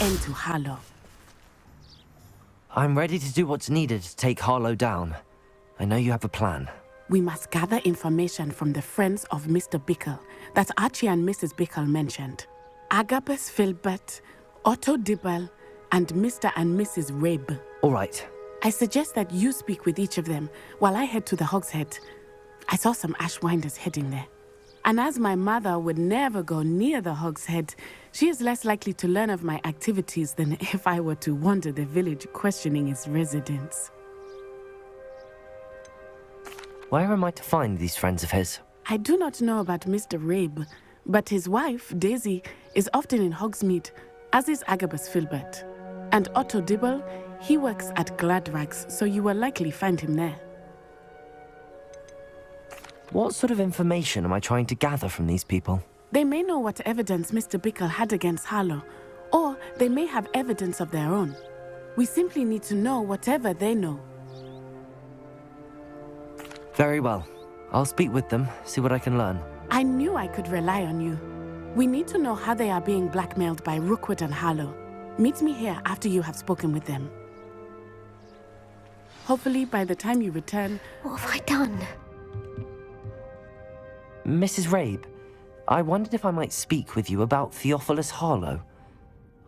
end to Harlow. I'm ready to do what's needed to take Harlow down. I know you have a plan. We must gather information from the friends of Mr. Bickle that Archie and Mrs. Bickle mentioned. Agabus Filbert, Otto Dibble, and Mr. and Mrs. Rabe. All right. I suggest that you speak with each of them while I head to the Hogshead. I saw some Ashwinders heading there. And as my mother would never go near the Hogshead, she is less likely to learn of my activities than if I were to wander the village questioning its residents. Where am I to find these friends of his? I do not know about Mr. Rabe, but his wife, Daisy, is often in Hogsmeade, as is Agabus Filbert. And Otto Dibble, he works at Gladrags, so you will likely find him there. What sort of information am I trying to gather from these people? They may know what evidence Mr. Bickle had against Harlow, or they may have evidence of their own. We simply need to know whatever they know. Very well. I'll speak with them, see what I can learn. I knew I could rely on you. We need to know how they are being blackmailed by Rookwood and Harlow. Meet me here after you have spoken with them. Hopefully, by the time you return... What have I done? Mrs. Rabe, I wondered if I might speak with you about Theophilus Harlow.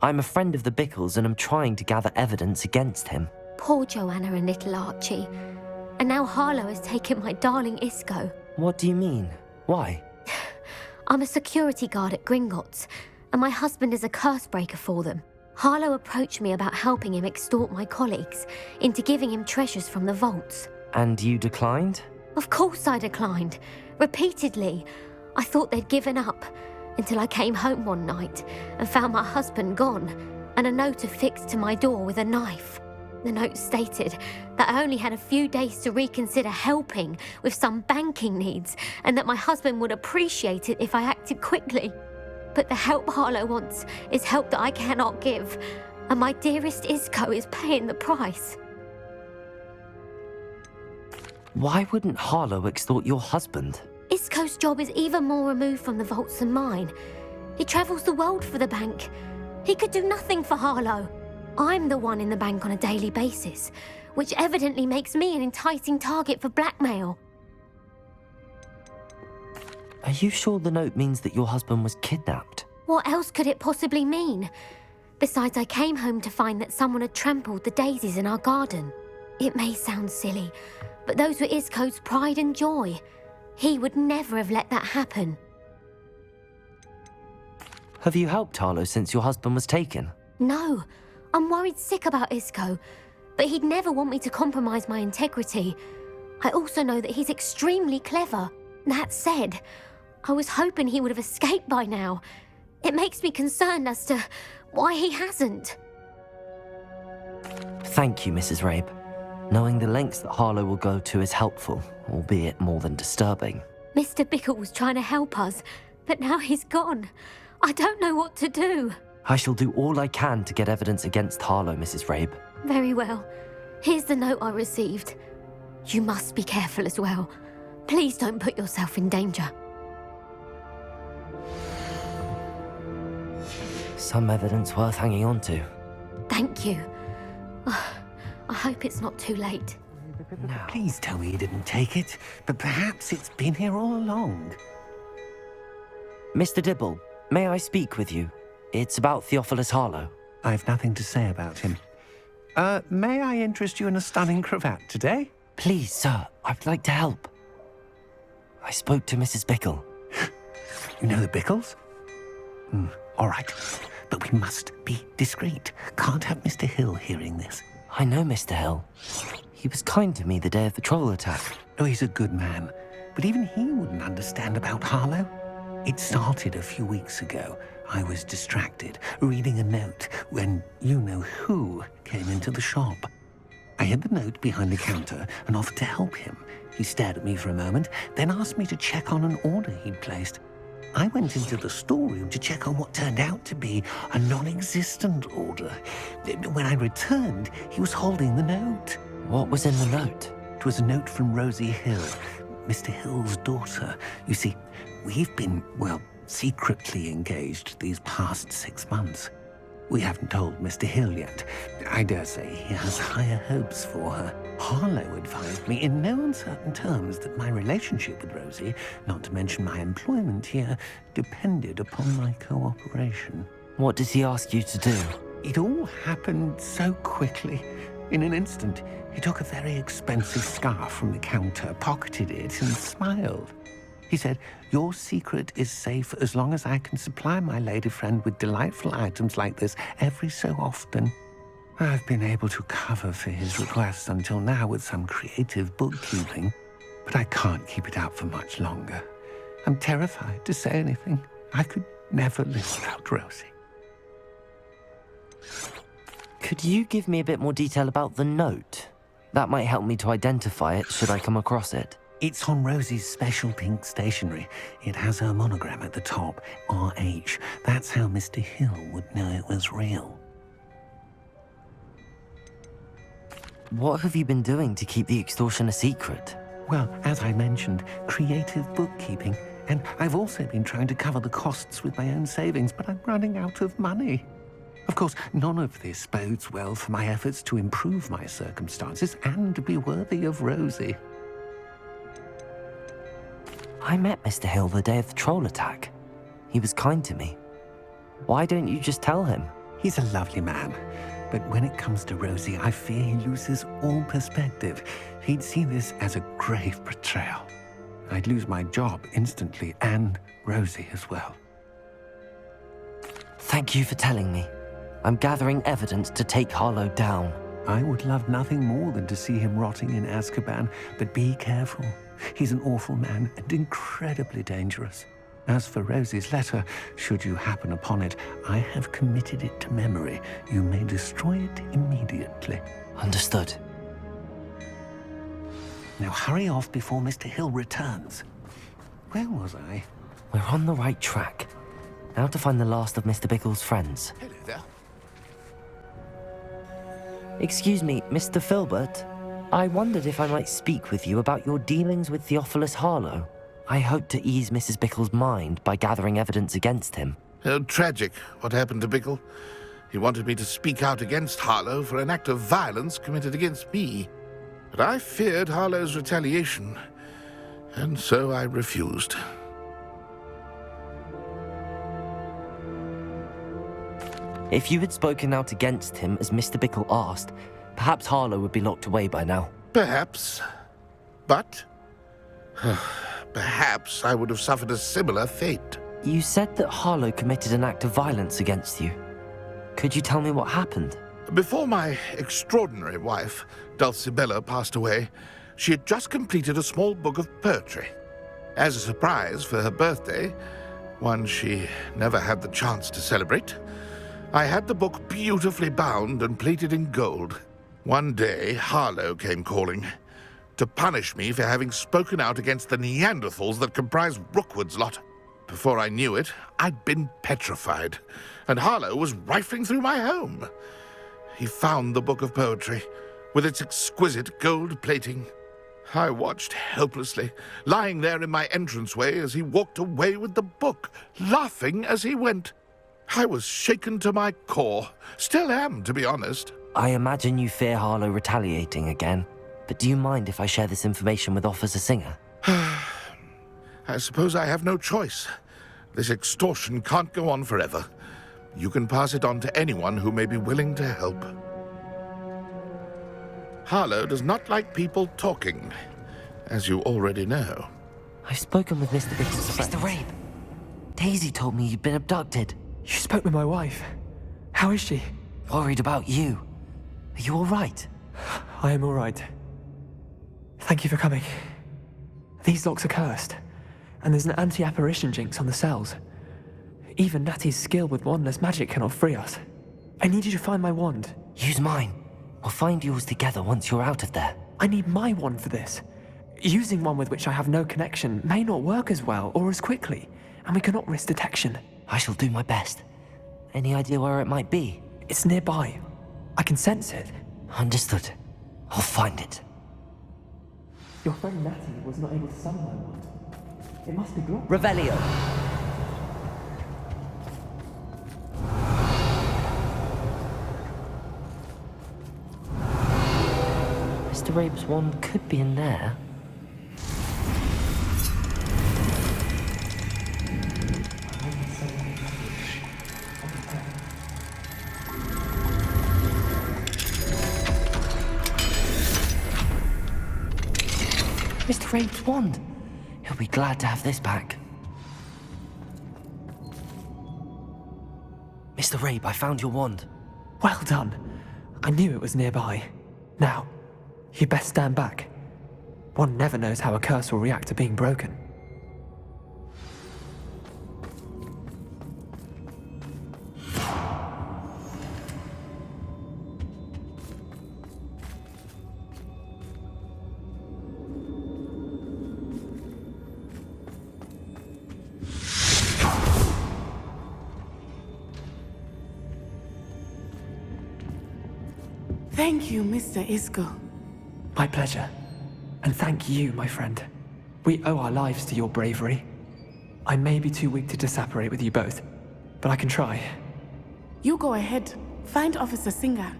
I'm a friend of the Bickles and am trying to gather evidence against him. Poor Joanna and little Archie. And now Harlow has taken my darling Isco. What do you mean? Why? I'm a security guard at Gringotts, and my husband is a curse breaker for them. Harlow approached me about helping him extort my colleagues into giving him treasures from the vaults. And you declined? Of course I declined. Repeatedly. I thought they'd given up, until I came home one night and found my husband gone, and a note affixed to my door with a knife. The note stated that I only had a few days to reconsider helping with some banking needs, and that my husband would appreciate it if I acted quickly. But the help Harlow wants is help that I cannot give, and my dearest Isco is paying the price. Why wouldn't Harlow extort your husband? Isco's job is even more removed from the vaults than mine. He travels the world for the bank. He could do nothing for Harlow. I'm the one in the bank on a daily basis, which evidently makes me an enticing target for blackmail. Are you sure the note means that your husband was kidnapped? What else could it possibly mean? Besides, I came home to find that someone had trampled the daisies in our garden. It may sound silly, but those were Isco's pride and joy. He would never have let that happen. Have you helped Harlow since your husband was taken? No, I'm worried sick about Isco, but he'd never want me to compromise my integrity. I also know that he's extremely clever. That said, I was hoping he would have escaped by now. It makes me concerned as to why he hasn't. Thank you, Mrs. Rabe. Knowing the lengths that Harlow will go to is helpful, albeit more than disturbing. Mr. Bickle was trying to help us, but now he's gone. I don't know what to do. I shall do all I can to get evidence against Harlow, Mrs. Rabe. Very well. Here's the note I received. You must be careful as well. Please don't put yourself in danger. Some evidence worth hanging on to. Thank you. I hope it's not too late. Now, please tell me you didn't take it, but perhaps it's been here all along. Mr. Dibble, may I speak with you? It's about Theophilus Harlow. I've nothing to say about him. May I interest you in a stunning cravat today? Please, sir, I'd like to help. I spoke to Mrs. Bickle. You know the Bickles? All right, but we must be discreet. Can't have Mr. Hill hearing this. I know Mr. Hill. He was kind to me the day of the troll attack. Oh, he's a good man, but even he wouldn't understand about Harlow. It started a few weeks ago. I was distracted, reading a note, when you-know-who came into the shop. I hid the note behind the counter and offered to help him. He stared at me for a moment, then asked me to check on an order he'd placed. I went into the storeroom to check on what turned out to be a non-existent order. When I returned, he was holding the note. What was in the note? It was a note from Rosie Hill, Mr. Hill's daughter. You see, we've been, well, secretly engaged these past 6 months. We haven't told Mr. Hill yet. I dare say he has higher hopes for her. Harlow advised me in no uncertain terms that my relationship with Rosie, not to mention my employment here, depended upon my cooperation. What does he ask you to do? It all happened so quickly. In an instant, he took a very expensive scarf from the counter, pocketed it, and smiled. He said, "Your secret is safe as long as I can supply my lady friend with delightful items like this every so often." I've been able to cover for his requests until now with some creative bookkeeping, but I can't keep it out for much longer. I'm terrified to say anything. I could never live without Rosie. Could you give me a bit more detail about the note? That might help me to identify it should I come across it. It's on Rosie's special pink stationery. It has her monogram at the top, RH. That's how Mr. Hill would know it was real. What have you been doing to keep the extortion a secret? Well, as I mentioned, creative bookkeeping. And I've also been trying to cover the costs with my own savings, but I'm running out of money. Of course, none of this bodes well for my efforts to improve my circumstances and be worthy of Rosie. I met Mr. Hill the day of the troll attack. He was kind to me. Why don't you just tell him? He's a lovely man, but when it comes to Rosie, I fear he loses all perspective. He'd see this as a grave betrayal. I'd lose my job instantly, and Rosie as well. Thank you for telling me. I'm gathering evidence to take Harlow down. I would love nothing more than to see him rotting in Azkaban, but be careful. He's an awful man and incredibly dangerous. As for Rosie's letter, should you happen upon it, I have committed it to memory. You may destroy it immediately. Understood. Now hurry off before Mr. Hill returns. Where was I? We're on the right track. Now to find the last of Mr. Bickle's friends. Hello there. Excuse me, Mr. Filbert. I wondered if I might speak with you about your dealings with Theophilus Harlow. I hope to ease Mrs. Bickle's mind by gathering evidence against him. Oh, tragic what happened to Bickle. He wanted me to speak out against Harlow for an act of violence committed against me. But I feared Harlow's retaliation, and so I refused. If you had spoken out against him as Mr. Bickle asked, perhaps Harlow would be locked away by now. Perhaps. But perhaps I would have suffered a similar fate. You said that Harlow committed an act of violence against you. Could you tell me what happened? Before my extraordinary wife, Dulcibella, passed away, she had just completed a small book of poetry. As a surprise for her birthday, one she never had the chance to celebrate, I had the book beautifully bound and plated in gold. One day, Harlow came calling to punish me for having spoken out against the Neanderthals that comprise Rookwood's lot. Before I knew it, I'd been petrified, and Harlow was rifling through my home. He found the book of poetry, with its exquisite gold plating. I watched helplessly, lying there in my entranceway as he walked away with the book, laughing as he went. I was shaken to my core. Still am, to be honest. I imagine you fear Harlow retaliating again, but do you mind if I share this information with Officer Singer? I suppose I have no choice. This extortion can't go on forever. You can pass it on to anyone who may be willing to help. Harlow does not like people talking, as you already know. I've spoken with Mr. Bickle's friend. Mr. Rabe, Daisy told me you'd been abducted. you spoke with my wife. How is she? Worried about you. Are you all right? I am all right. Thank you for coming. These locks are cursed, and there's an anti-apparition jinx on the cells. Even Natty's skill with wandless magic cannot free us. I need you to find my wand. Use mine. We'll find yours together once you're out of there. I need my wand for this. Using one with which I have no connection may not work as well or as quickly, and we cannot risk detection. I shall do my best. Any idea where it might be? It's nearby. I can sense it. Understood. I'll find it. Your friend Natty was not able to summon my wand. It must be blocked. Revelio. Mr. Rabe's wand could be in there. Mr. Rabe's wand! He'll be glad to have this back. Mr. Rabe, I found your wand. Well done. I knew it was nearby. Now, you best stand back. One never knows how a curse will react to being broken. Thank you, Mr. Isco. My pleasure. And thank you, my friend. We owe our lives to your bravery. I may be too weak to disapparate with you both, but I can try. You go ahead. Find Officer Singer.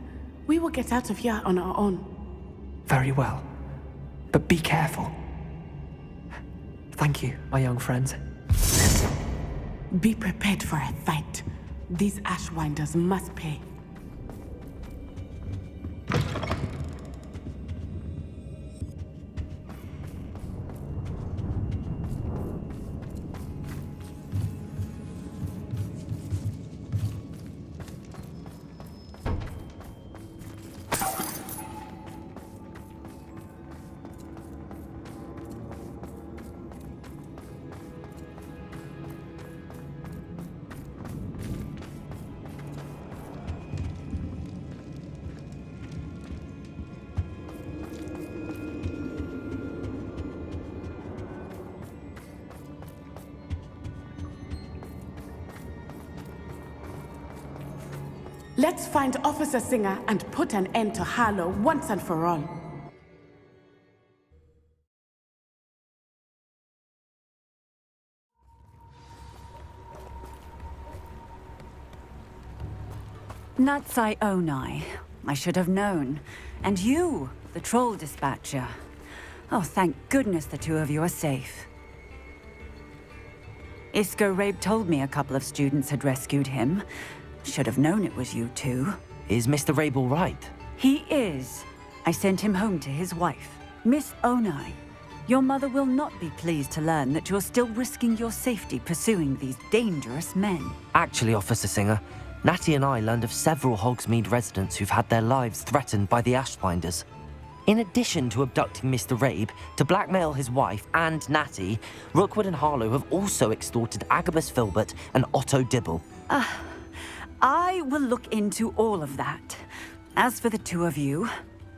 We will get out of here on our own. Very well. But be careful. Thank you, my young friends. Be prepared for a fight. These Ashwinders must pay. Let's find Officer Singer and put an end to Harlow once and for all. Natsai Onai. I should have known. And you, the troll dispatcher. Oh, thank goodness the two of you are safe. Isco Rabe told me a couple of students had rescued him. Should have known it was you two. Is Mr. Rabe all right? He is. I sent him home to his wife. Miss Onai, your mother will not be pleased to learn that you're still risking your safety pursuing these dangerous men. Actually, Officer Singer, Natty and I learned of several Hogsmeade residents who've had their lives threatened by the Ashwinders. In addition to abducting Mr. Rabe to blackmail his wife and Natty, Rookwood and Harlow have also extorted Agabus Filbert and Otto Dibble. I will look into all of that. As for the two of you,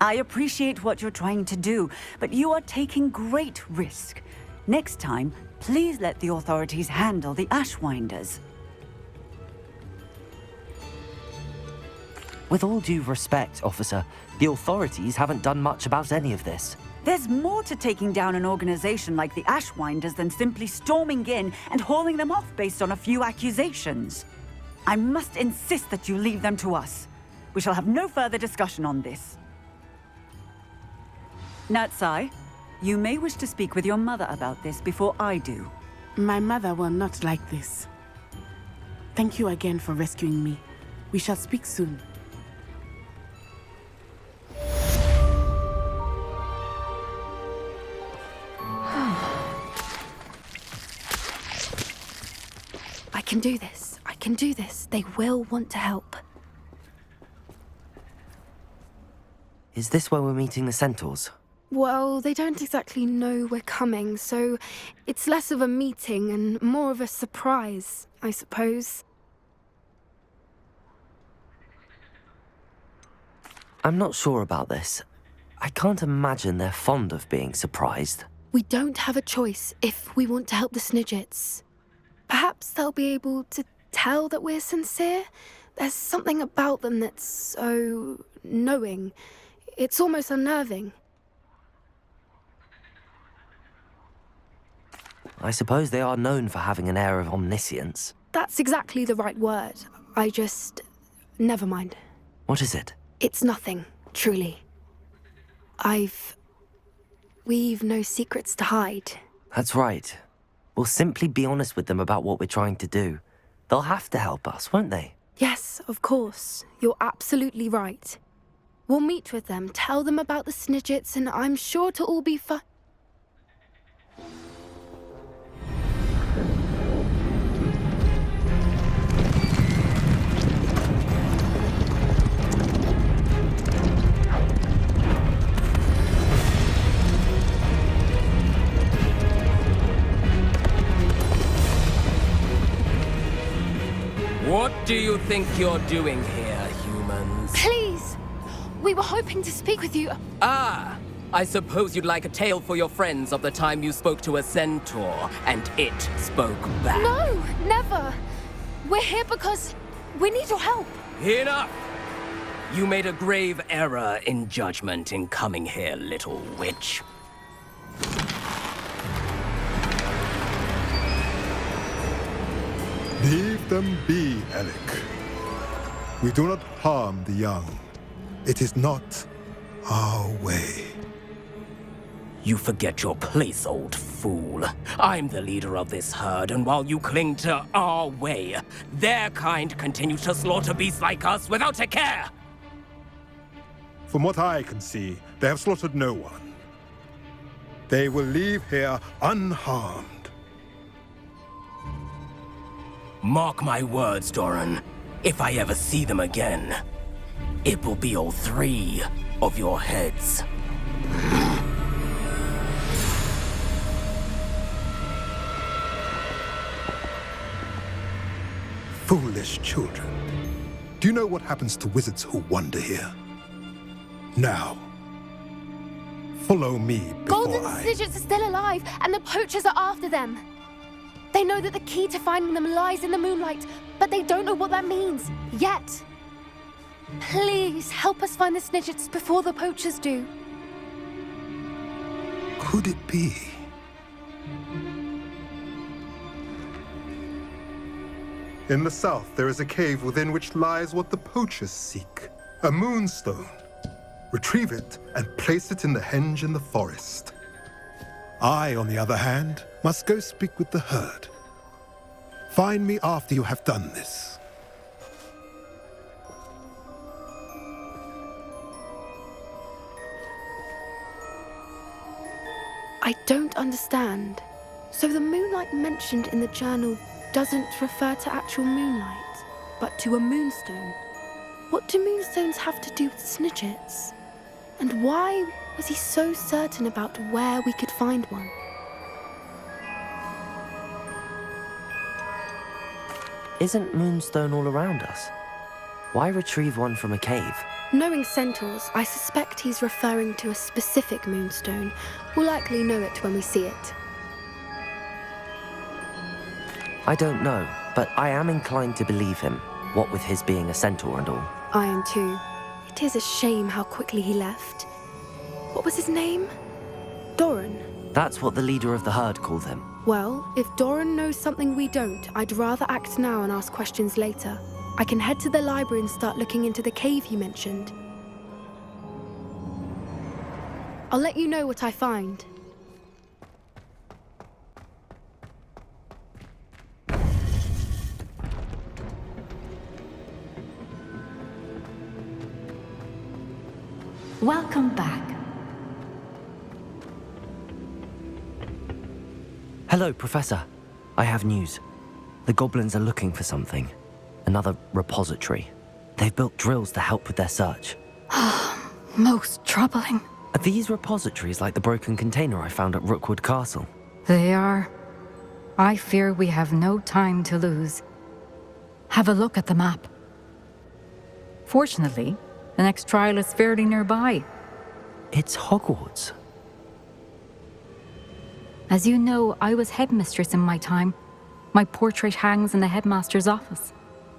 I appreciate what you're trying to do, but you are taking great risk. Next time, please let the authorities handle the Ashwinders. With all due respect, officer, the authorities haven't done much about any of this. There's more to taking down an organization like the Ashwinders than simply storming in and hauling them off based on a few accusations. I must insist that you leave them to us. We shall have no further discussion on this. Natsai, you may wish to speak with your mother about this before I do. My mother will not like this. Thank you again for rescuing me. We shall speak soon. I can do this. I can do this. They will want to help. Is this where we're meeting the Centaurs? Well, they don't exactly know we're coming, so it's less of a meeting and more of a surprise, I suppose. I'm not sure about this. I can't imagine they're fond of being surprised. We don't have a choice if we want to help the Snidgets. Perhaps they'll be able to tell that we're sincere. There's something about them that's so knowing. It's almost unnerving. I suppose they are known for having an air of omniscience. That's exactly the right word. Never mind. What is it? It's nothing, truly. We've no secrets to hide. That's right. We'll simply be honest with them about what we're trying to do. They'll have to help us, won't they? Yes, of course. You're absolutely right. We'll meet with them, tell them about the Snidgets, and I'm sure it'll all be fine. What do you think you're doing here, humans? Please! We were hoping to speak with you. Ah! I suppose you'd like a tale for your friends of the time you spoke to a centaur, and it spoke back. No, never! We're here because we need your help. Enough! You made a grave error in judgment in coming here, little witch. Leave them be, Alec. We do not harm the young. It is not our way. You forget your place, old fool. I'm the leader of this herd, and while you cling to our way, their kind continue to slaughter beasts like us without a care! From what I can see, they have slaughtered no one. They will leave here unharmed. Mark my words, Doran. If I ever see them again, it will be all 3 of your heads. Foolish children. Do you know what happens to wizards who wander here? Now, follow me before Golden I... Snidgets are still alive, and the poachers are after them. They know that the key to finding them lies in the moonlight, but they don't know what that means, yet. Please, help us find the Snidgets before the poachers do. Could it be? In the south, there is a cave within which lies what the poachers seek. A moonstone. Retrieve it and place it in the henge in the forest. I, on the other hand, must go speak with the herd. Find me after you have done this. I don't understand. So the moonlight mentioned in the journal doesn't refer to actual moonlight, but to a moonstone. What do moonstones have to do with Snidgets? And why was he so certain about where we could find one? Isn't Moonstone all around us? Why retrieve one from a cave? Knowing centaurs, I suspect he's referring to a specific moonstone. We'll likely know it when we see it. I don't know, but I am inclined to believe him, what with his being a centaur and all. I am too. It is a shame how quickly he left. What was his name? Doran. That's what the leader of the herd called him. Well, if Doran knows something we don't, I'd rather act now and ask questions later. I can head to the library and start looking into the cave you mentioned. I'll let you know what I find. Welcome back. Hello, Professor. I have news. The goblins are looking for something. Another repository. They've built drills to help with their search. Most troubling. Are these repositories like the broken container I found at Rookwood Castle? They are. I fear we have no time to lose. Have a look at the map. Fortunately, the next trial is fairly nearby. It's Hogwarts. As you know, I was headmistress in my time. My portrait hangs in the headmaster's office.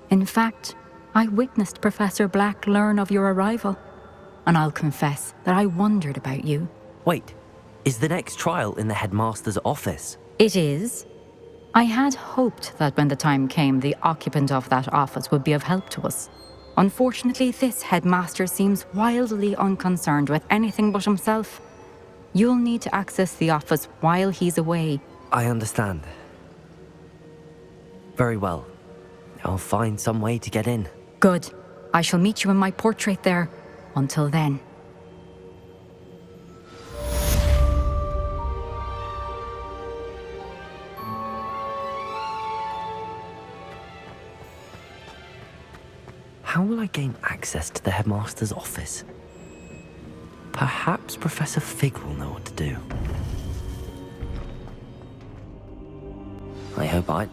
In fact, I witnessed Professor Black learn of your arrival. And I'll confess that I wondered about you. Wait, is the next trial in the headmaster's office? It is. I had hoped that when the time came, the occupant of that office would be of help to us. Unfortunately, this headmaster seems wildly unconcerned with anything but himself. You'll need to access the office while he's away. I understand. Very well. I'll find some way to get in. Good. I shall meet you in my portrait there. Until then. How will I gain access to the headmaster's office? Perhaps Professor Fig will know what to do.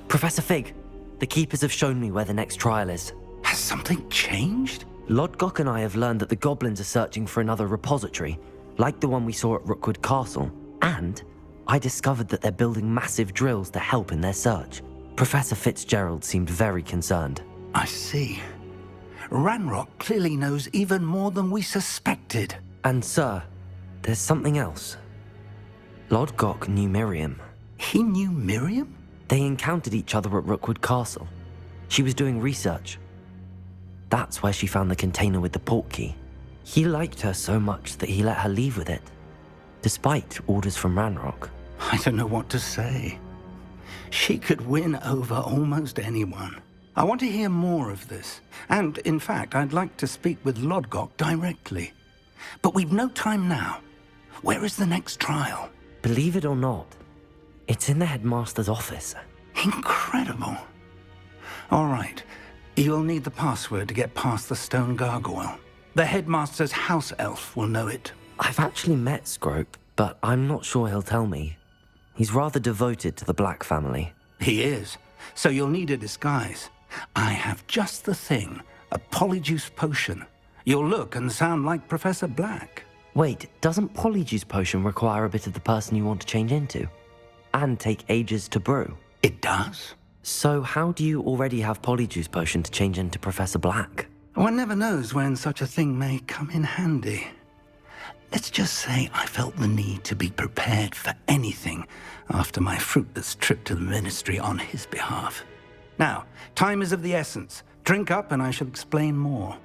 Professor Fig! The Keepers have shown me where the next trial is. Has something changed? Lodgok and I have learned that the goblins are searching for another repository, like the one we saw at Rookwood Castle. And I discovered that they're building massive drills to help in their search. Professor Fitzgerald seemed very concerned. I see. Ranrock clearly knows even more than we suspected. And sir, there's something else. Lodgok knew Miriam. He knew Miriam? They encountered each other at Rookwood Castle. She was doing research. That's where she found the container with the portkey. He liked her so much that he let her leave with it, despite orders from Ranrock. I don't know what to say. She could win over almost anyone. I want to hear more of this. And, in fact, I'd like to speak with Lodgok directly. But we've no time now. Where is the next trial? Believe it or not, it's in the headmaster's office. Incredible. All right. You'll need the password to get past the stone gargoyle. The headmaster's house elf will know it. I've actually met Scrope, but I'm not sure he'll tell me. He's rather devoted to the Black family. He is. So you'll need a disguise. I have just the thing. A polyjuice potion. You'll look and sound like Professor Black. Wait, doesn't Polyjuice Potion require a bit of the person you want to change into? And take ages to brew? It does. So how do you already have Polyjuice Potion to change into Professor Black? One never knows when such a thing may come in handy. Let's just say I felt the need to be prepared for anything after my fruitless trip to the Ministry on his behalf. Now, time is of the essence. Drink up and I shall explain more.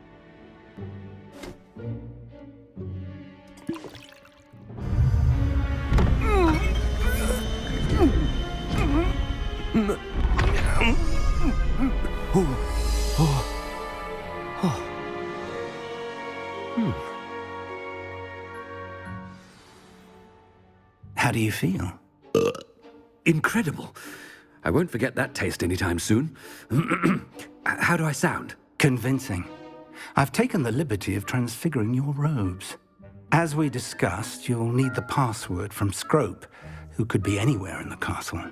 How do you feel? Incredible. I won't forget that taste anytime soon. How do I sound? Convincing. I've taken the liberty of transfiguring your robes. As we discussed, you'll need the password from Scrope, who could be anywhere in the castle.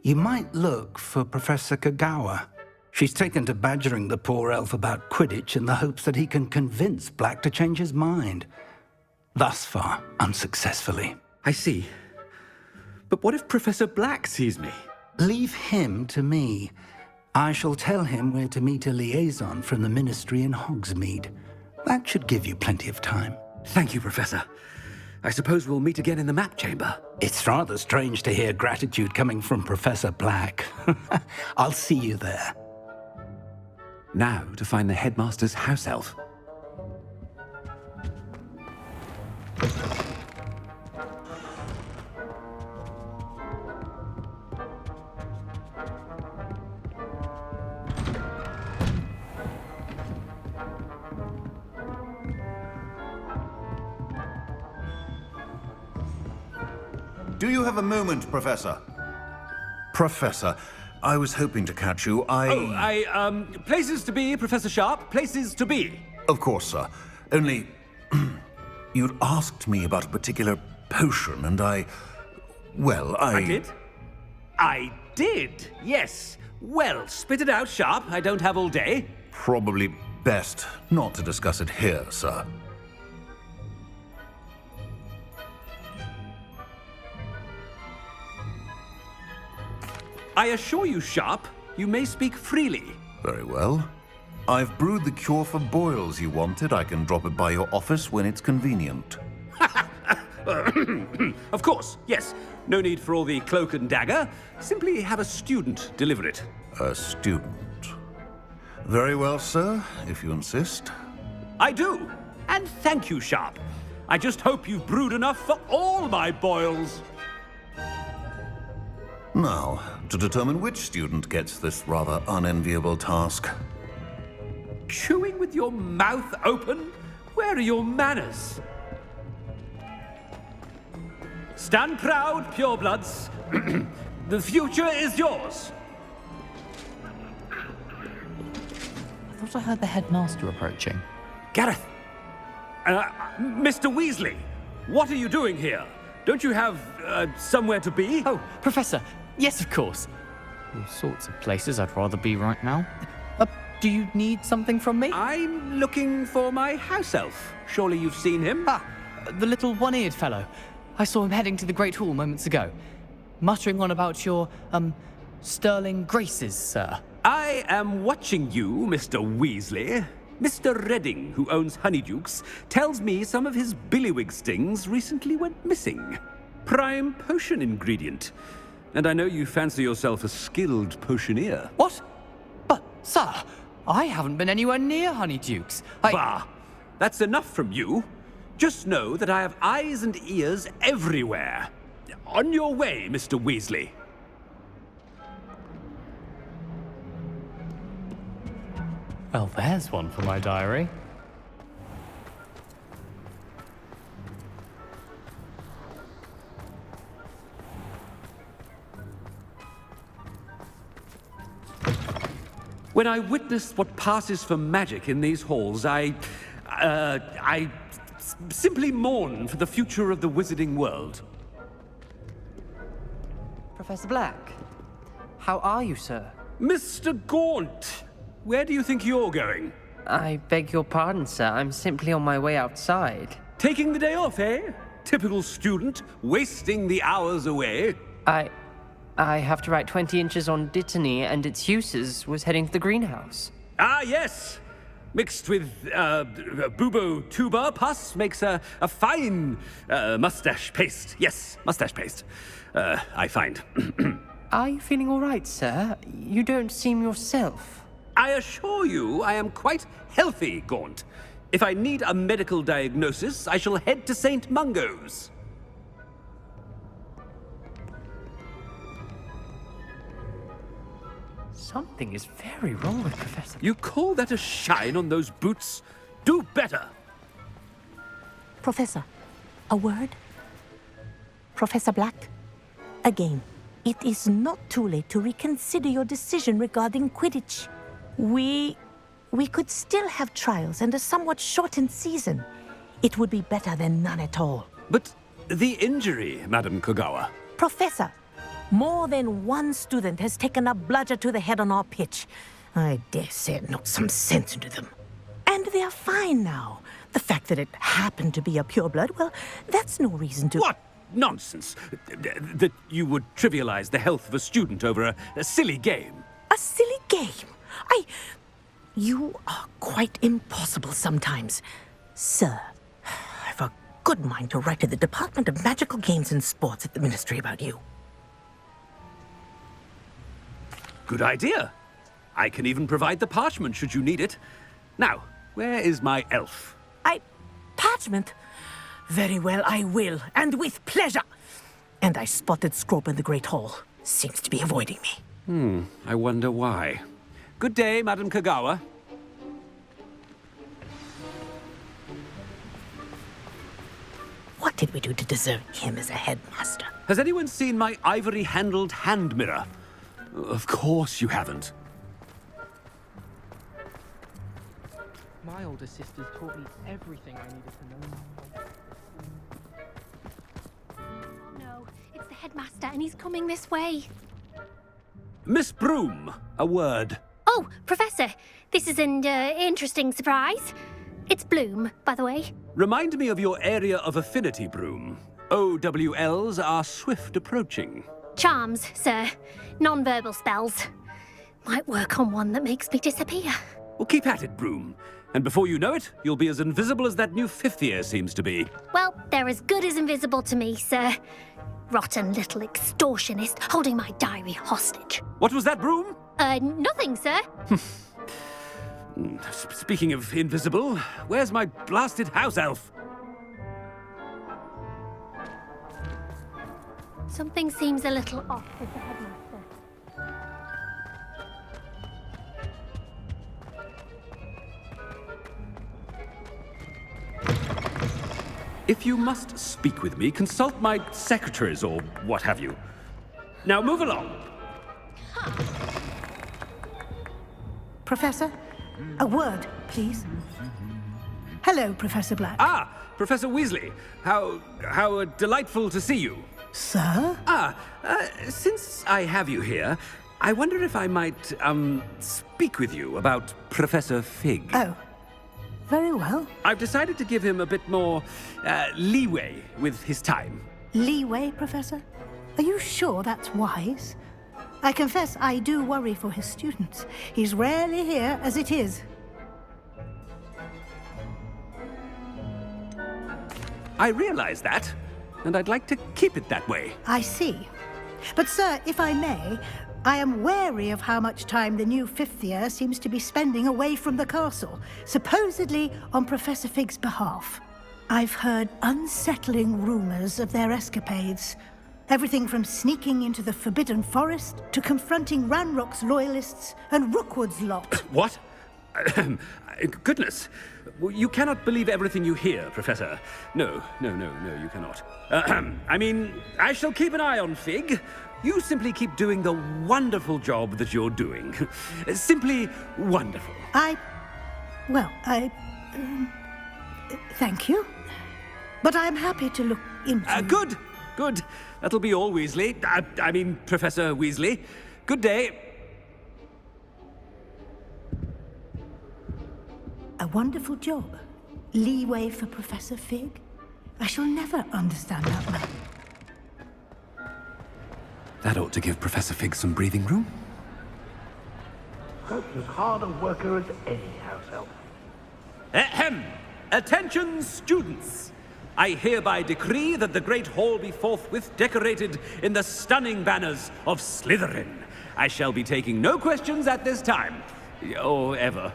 You might look for Professor Kagawa. She's taken to badgering the poor elf about Quidditch in the hopes that he can convince Black to change his mind. Thus far, unsuccessfully. I see. But what if Professor Black sees me? Leave him to me. I shall tell him where to meet a liaison from the Ministry in Hogsmeade. That should give you plenty of time. Thank you, Professor. I suppose we'll meet again in the map chamber. It's rather strange to hear gratitude coming from Professor Black. I'll see you there. Now to find the headmaster's house elf. Do you have a moment, Professor? Professor, I was hoping to catch you. Places to be, Professor Sharp. Places to be. Of course, sir. Only, you'd asked me about a particular potion, and I did? I did, yes. Well, spit it out, Sharp. I don't have all day. Probably best not to discuss it here, sir. I assure you, Sharp, you may speak freely. Very well. I've brewed the cure for boils you wanted. I can drop it by your office when it's convenient. Of course, yes. No need for all the cloak and dagger. Simply have a student deliver it. A student? Very well, sir, if you insist. I do. And thank you, Sharp. I just hope you've brewed enough for all my boils. Now, to determine which student gets this rather unenviable task. Chewing with your mouth open? Where are your manners? Stand proud, purebloods. The future is yours. I thought I heard the headmaster approaching. Gareth! Mr. Weasley, what are you doing here? Don't you have somewhere to be? Oh, Professor, yes, of course. All sorts of places I'd rather be right now. Do you need something from me? I'm looking for my house elf. Surely you've seen him? Ah, the little one-eared fellow. I saw him heading to the Great Hall moments ago, muttering on about your, sterling graces, sir. I am watching you, Mr. Weasley. Mr. Redding, who owns Honeydukes, tells me some of his billywig stings recently went missing. Prime potion ingredient. And I know you fancy yourself a skilled potioneer. What? But, sir, I haven't been anywhere near Honeydukes. Bah! That's enough from you. Just know that I have eyes and ears everywhere. On your way, Mr. Weasley. Well, there's one for my diary. When I witness what passes for magic in these halls, I simply mourn for the future of the wizarding world. Professor Black, how are you, sir? Mr. Gaunt, where do you think you're going? I beg your pardon, sir. I'm simply on my way outside. Taking the day off, eh? Typical student, wasting the hours away. I have to write 20 inches on Dittany and its uses. Was heading to the greenhouse. Ah, yes! Mixed with bubo tuber pus makes a fine mustache paste. Yes, mustache paste. I find. Are you feeling all right, sir? You don't seem yourself. I assure you I am quite healthy, Gaunt. If I need a medical diagnosis, I shall head to St. Mungo's. Something is very wrong with Professor... You call that a shine on those boots? Do better! Professor, a word? Professor Black, again, it is not too late to reconsider your decision regarding Quidditch. We could still have trials and a somewhat shortened season. It would be better than none at all. But the injury, Madam Kogawa. Professor, more than one student has taken a bludger to the head on our pitch. I dare say it knocked some sense into them. And they're fine now. The fact that it happened to be a pureblood, well, that's no reason to... What nonsense! That you would trivialize the health of a student over a silly game. A silly game? You are quite impossible sometimes. Sir, I've a good mind to write to the Department of Magical Games and Sports at the Ministry about you. Good idea. I can even provide the parchment should you need it. Now, where is my elf? Parchment? Very well, I will, and with pleasure. And I spotted Scrope in the Great Hall. Seems to be avoiding me. I wonder why. Good day, Madam Kogawa. What did we do to deserve him as a headmaster? Has anyone seen my ivory-handled hand mirror? Of course you haven't. My older sisters taught me everything I needed to know. Oh no, it's the headmaster and he's coming this way. Miss Broom, a word. Oh, Professor, this is an interesting surprise. It's Bloom, by the way. Remind me of your area of affinity, Broom. OWLs are swift approaching. Charms, sir. Non-verbal spells. Might work on one that makes me disappear. Well, keep at it, Broom. And before you know it, you'll be as invisible as that new fifth year seems to be. Well, they're as good as invisible to me, sir. Rotten little extortionist holding my diary hostage. What was that, Broom? Nothing, sir. Speaking of invisible, where's my blasted house elf? Something seems a little off with the headmaster. If you must speak with me, consult my secretaries or what have you. Now move along. Professor, a word, please. Hello, Professor Black. Ah, Professor Weasley. How delightful to see you. Sir? Since I have you here, I wonder if I might, speak with you about Professor Fig. Oh, very well. I've decided to give him a bit more, leeway with his time. Leeway, Professor? Are you sure that's wise? I confess I do worry for his students. He's rarely here as it is. I realize that, and I'd like to keep it that way. I see. But, sir, if I may, I am wary of how much time the new fifth year seems to be spending away from the castle, supposedly on Professor Fig's behalf. I've heard unsettling rumors of their escapades. Everything from sneaking into the Forbidden Forest to confronting Ranrock's loyalists and Rookwood's lot. What? Goodness. You cannot believe everything you hear, Professor. No, you cannot. I mean, I shall keep an eye on Fig. You simply keep doing the wonderful job that you're doing. Simply wonderful. Thank you. But I'm happy to look into... Good. That'll be all, Weasley. I mean, Professor Weasley. Good day. A wonderful job. Leeway for Professor Fig. I shall never understand that man. That ought to give Professor Fig some breathing room. Scope's as hard a worker as any house elf. Ahem! Attention, students! I hereby decree that the Great Hall be forthwith decorated in the stunning banners of Slytherin. I shall be taking no questions at this time. Or ever.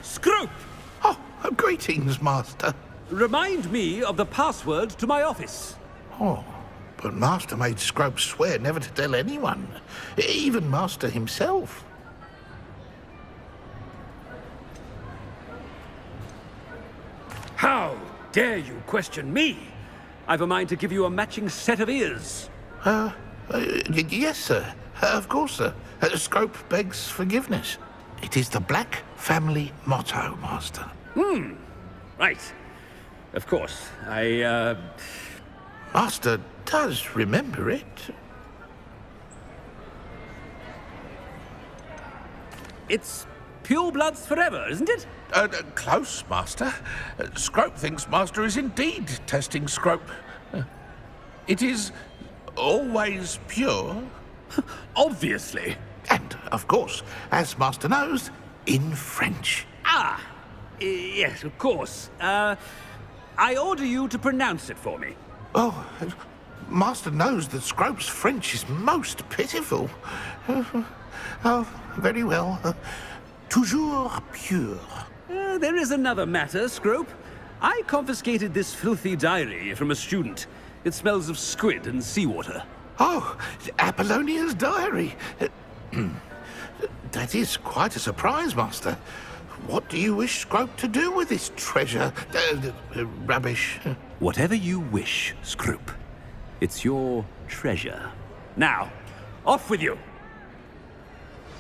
Scrope! Oh, greetings, Master. Remind me of the password to my office. Oh, but Master made Scrope swear never to tell anyone, even Master himself. How dare you question me? I've a mind to give you a matching set of ears. Yes, sir. Of course, sir. Scrope begs forgiveness. It is the Black family motto, Master. Right. Of course. Master does remember it. It's pure bloods forever, isn't it? Close, Master. Scrope thinks Master is indeed testing Scrope. It is always pure. Obviously. And, of course, as Master knows, in French. Yes, of course. I order you to pronounce it for me. Oh, Master knows that Scrope's French is most pitiful. Oh, very well. Toujours pure. There is another matter, Scrope. I confiscated this filthy diary from a student. It smells of squid and seawater. Oh, Apollonia's diary. That is quite a surprise, Master. What do you wish Scrope to do with this treasure? Rubbish. Whatever you wish, Scrope. It's your treasure. Now, off with you.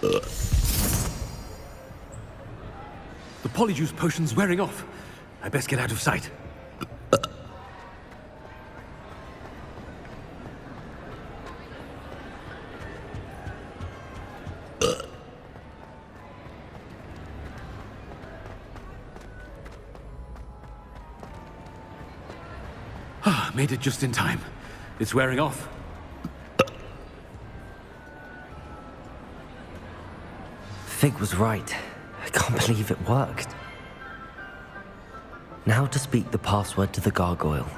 The polyjuice potion's wearing off. I best get out of sight. Made it just in time. It's wearing off. Fig was right. I can't believe it worked. Now to speak the password to the gargoyle.